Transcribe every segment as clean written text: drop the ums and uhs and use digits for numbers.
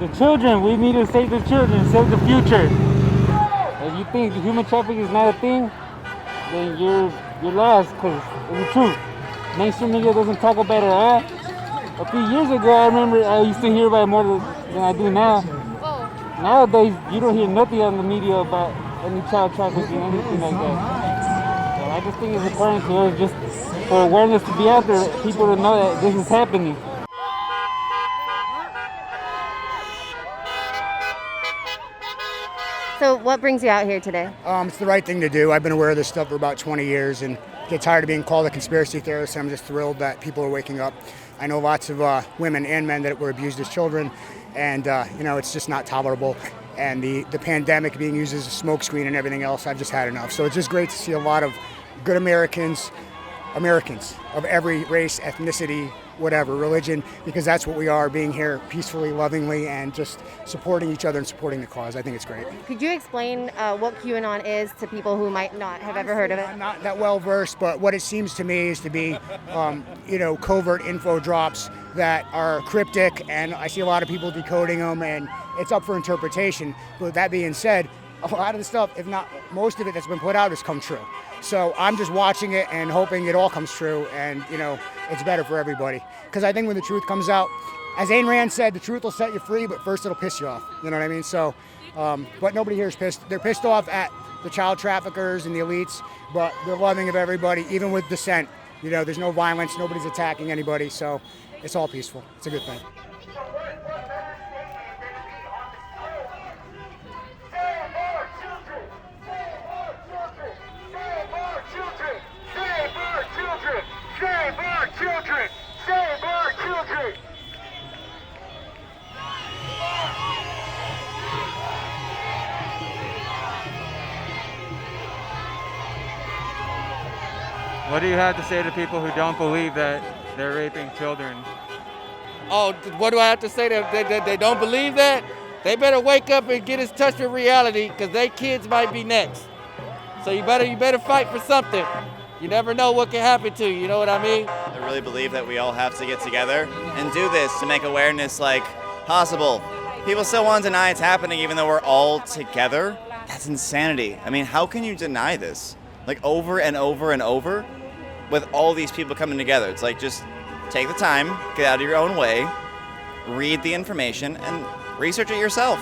The children, we need to save the children, save the future. If you think human trafficking is not a thing, then you're lost, because it's the truth. Mainstream media doesn't talk about it at all. A few years ago, I remember I used to hear about it more than I do now. Nowadays, you don't hear nothing on the media about any child trafficking, anything like that. So I just think it's important to us, just for awareness to be out there, people to know that this is happening. So what brings you out here today? It's the right thing to do. I've been aware of this stuff for about 20 years and get tired of being called a conspiracy theorist. I'm just thrilled that people are waking up. I know lots of women and men that were abused as children, and it's just not tolerable. And the pandemic being used as a smokescreen and everything else, I've just had enough. So it's just great to see a lot of good Americans of every race, ethnicity, whatever, religion, because that's what we are, being here peacefully, lovingly, and just supporting each other and supporting the cause. I think it's great. Could you explain what QAnon is to people who might not have ever heard of it? I'm not that well versed, but what it seems to me is to be, covert info drops that are cryptic, and I see a lot of people decoding them, and it's up for interpretation. But that being said, a lot of the stuff, if not most of it that's been put out, has come true. So I'm just watching it and hoping it all comes true, and it's better for everybody. Because I think when the truth comes out, as Ayn Rand said, the truth will set you free, but first it'll piss you off. You know what I mean? So, but nobody here is pissed. They're pissed off at the child traffickers and the elites, but they're loving of everybody, even with dissent. There's no violence, nobody's attacking anybody, so it's all peaceful. It's a good thing. What do you have to say to people who don't believe that they're raping children? Oh, what do I have to say? They don't believe that? They better wake up and get in touch with reality, because their kids might be next. So you better fight for something. You never know what can happen to you, you know what I mean? I really believe that we all have to get together and do this to make awareness possible. People still want to deny it's happening even though we're all together. That's insanity. I mean, how can you deny this? Over and over and over with all these people coming together. It's just take the time, get out of your own way, read the information, and research it yourself.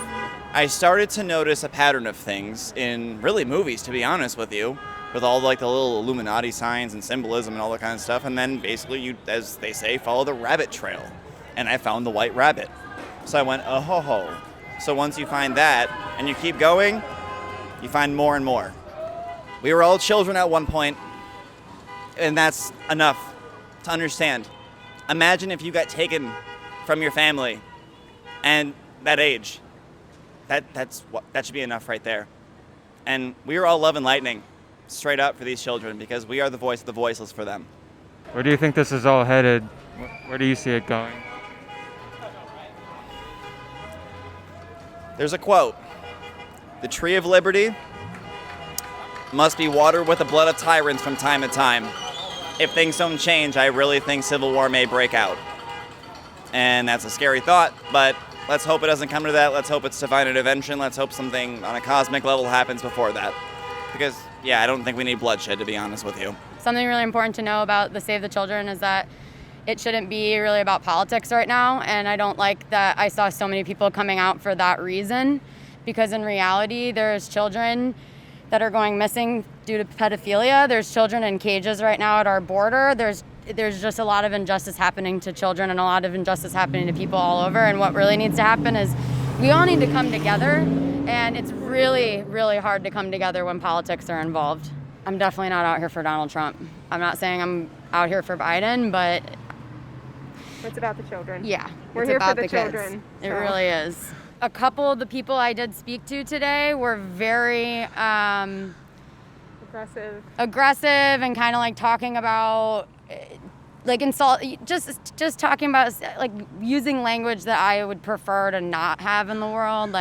I started to notice a pattern of things in really movies, to be honest with you, with all the little Illuminati signs and symbolism and all that kind of stuff. And then basically you, as they say, follow the rabbit trail. And I found the white rabbit. So I went, oh ho ho. So once you find that and you keep going, you find more and more. We were all children at one point, and that's enough to understand. Imagine if you got taken from your family and that age. That should be enough right there. And we are all love and lightning, straight up, for these children, because we are the voice of the voiceless for them. Where do you think this is all headed? Where do you see it going? There's a quote. The tree of liberty must be watered with the blood of tyrants from time to time. If things don't change, I really think civil war may break out. And that's a scary thought, but let's hope it doesn't come to that. Let's hope it's divine intervention. Let's hope something on a cosmic level happens before that. Because, I don't think we need bloodshed, to be honest with you. Something really important to know about the Save the Children is that it shouldn't be really about politics right now, and I don't like that I saw so many people coming out for that reason, because in reality, there's children that are going missing due to pedophilia. There's children in cages right now at our border. There's just a lot of injustice happening to children and a lot of injustice happening to people all over, and what really needs to happen is we all need to come together, and it's really, really hard to come together when politics are involved. I'm definitely not out here for Donald Trump. I'm not saying I'm out here for Biden, but it's about the children. Yeah, we're it's here about for the kids. children. It really is. A couple of the people I did speak to today were very aggressive and kind of talking about insult, just talking about using language that I would prefer to not have in the world,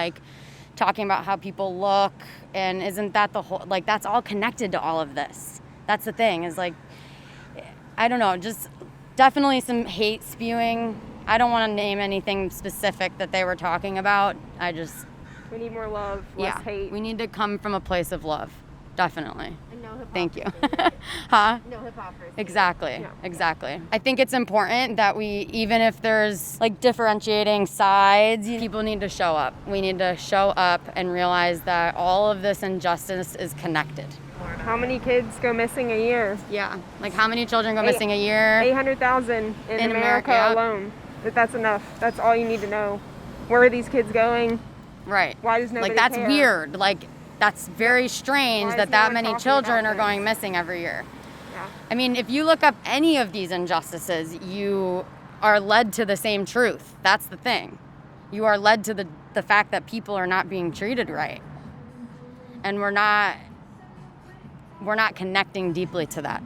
talking about how people look, and isn't that the whole, that's all connected to all of this. That's the thing, is I don't know, just definitely some hate spewing I don't want to name anything specific that they were talking about. We need more love, less yeah, hate. we need to come from a place of love, definitely. And no hypocrisy. Thank you. Huh? No hypocrisy. Exactly, Yeah. exactly. I think it's important that we, even if there's like differentiating sides, people need to show up. We need to show up and realize that all of this injustice is connected. How many kids go missing a year? Yeah, like how many children go missing a year? 800,000 in America yeah. alone. That's enough. That's all you need to know. Where are these kids going? Right. Why does nobody Like that's care? weird. Like that's very strange Why that is no that one many talking children about are this? going missing every year. Yeah. I mean, if you look up any of these injustices, you are led to the same truth. That's the thing. You are led to the fact that people are not being treated right. And we're not connecting deeply to that.